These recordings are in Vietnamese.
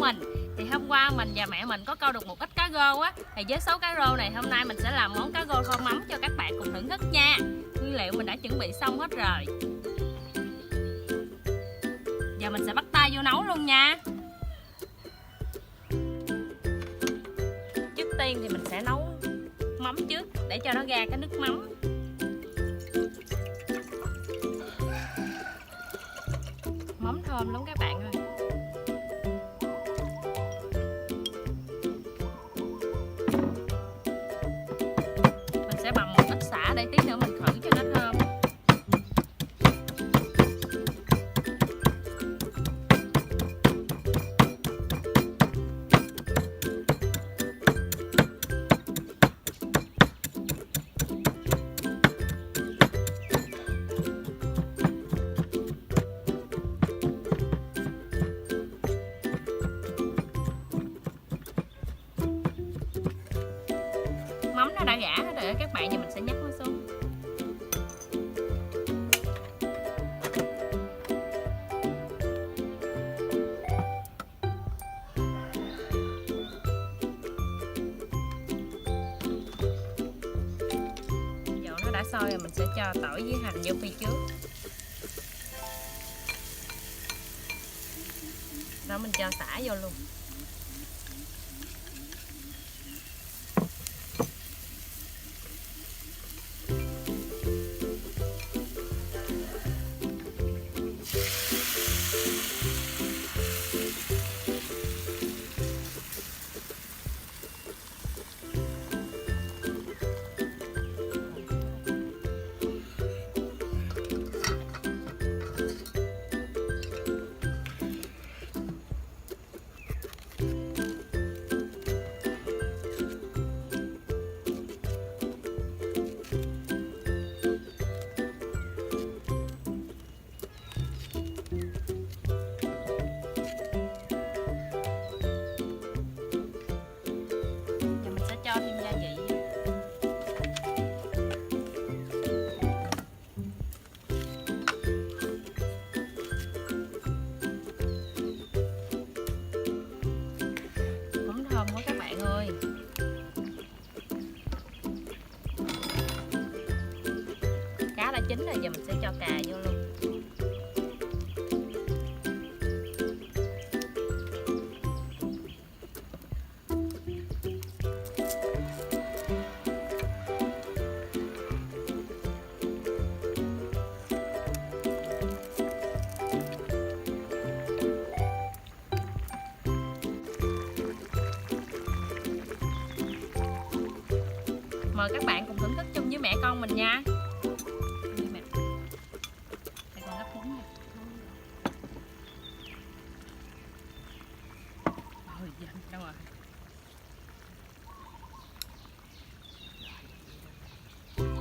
mình. Thì hôm qua mình và mẹ mình có câu được một ít cá rô á. Thì với số cá rô này hôm nay mình sẽ làm món cá rô kho mắm cho các bạn cùng thưởng thức nha. Nguyên liệu mình đã chuẩn bị xong hết rồi. Giờ mình sẽ bắt tay vô nấu luôn nha. Trước tiên thì mình sẽ nấu mắm trước để cho nó ra cái nước mắm. Mắm thơm lắm các bạn ơi. Mình sẽ bằm một ít sả để tí nữa mình khử cho nó thơm. Mắm nó đã rã hết rồi các bạn, giờ mình sẽ nhắc nó xuống. Dầu nó đã sôi rồi mình sẽ cho tỏi với hành vô phi trước. Đó mình cho sả vô luôn. Cho thêm gia vị. Cũng thơm quá các bạn ơi. Cá đã chín rồi, giờ mình sẽ cho cà vô luôn. Mời các bạn cùng thưởng thức chung với mẹ con mình nha. Đây còn gấp bún nha. Ôi giời, đâu rồi.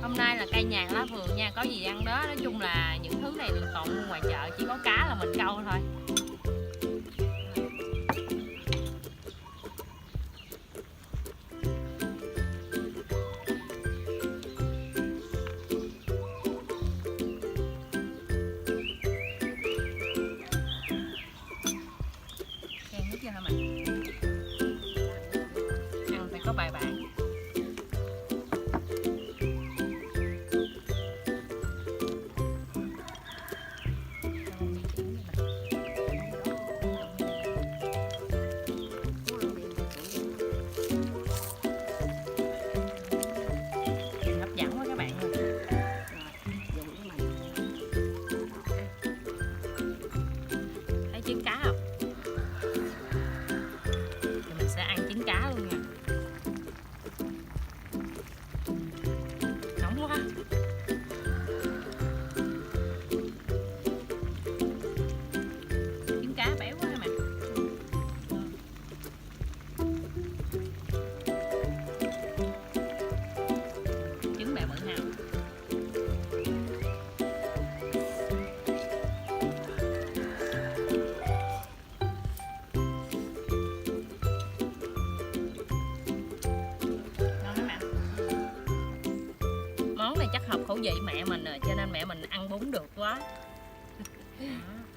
Hôm nay là cây nhàn lá vườn nha, có gì ăn đó. Nói chung là những thứ này là toàn mua ngoài chợ, chỉ có cá là mình câu thôi. Ăn phải có bài bản. Hấp dẫn quá các bạn ơi. Thấy trứng cá không? Mình sẽ ăn trứng cá luôn nha. Nóng quá. Trứng cá béo quá các bạn. Trứng mẹ bự nào. Món này chắc hợp khẩu vị mẹ mình rồi, cho nên mẹ mình ăn bún được quá.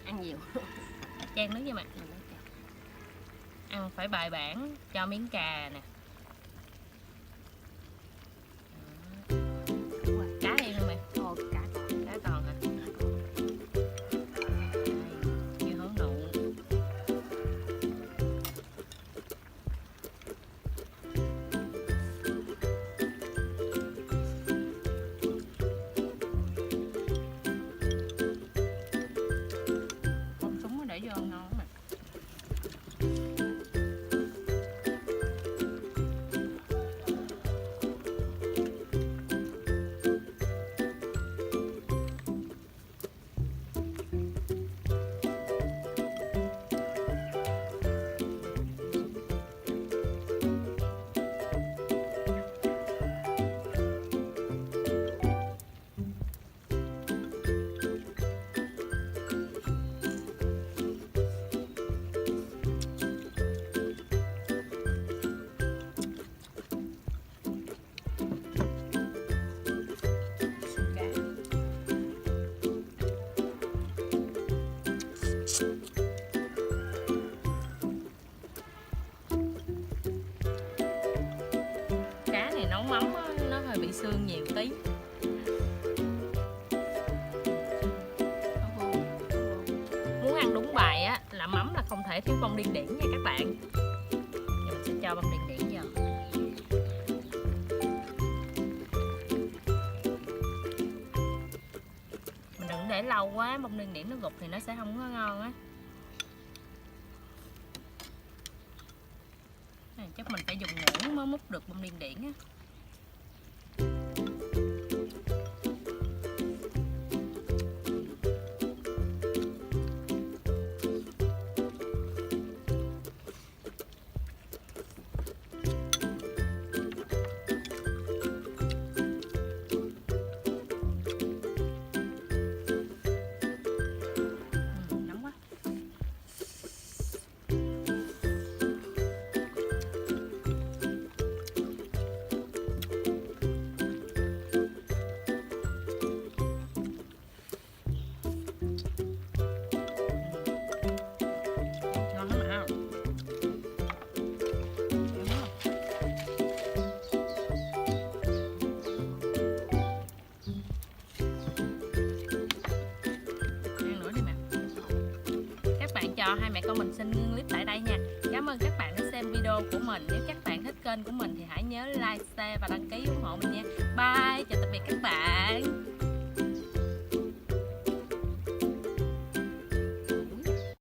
Ăn nhiều. Chan nước với mẹ. Ăn phải bài bản, cho miếng cà nè. Cá đi luôn mẹ. Ồ, cá Cá còn hả? Chưa hấu nụ. Con súng nó để vô ăn ngon mà. Cá này nấu mắm á, nó hơi bị xương nhiều tí. Muốn ăn đúng bài á là mắm là không thể thiếu bông điên điển nha các bạn. Giờ mình sẽ cho bông điên điển vào. Mình đừng để lâu quá, bông điên điển nó gục thì nó sẽ không có ngon á. Chắc mình phải dùng muỗng mới múc được bông điên điển á. Nóng quá. Ngon lắm ạ. Ăn nữa đi mẹ. Các bạn cho hai mẹ con mình xin ngưng clip tại đây nha. Cảm ơn các bạn đã xem video của mình. Nếu các bạn thích kênh của mình thì hãy nhớ like, share và đăng ký ủng hộ mình nha. Bye, chào tạm biệt các bạn.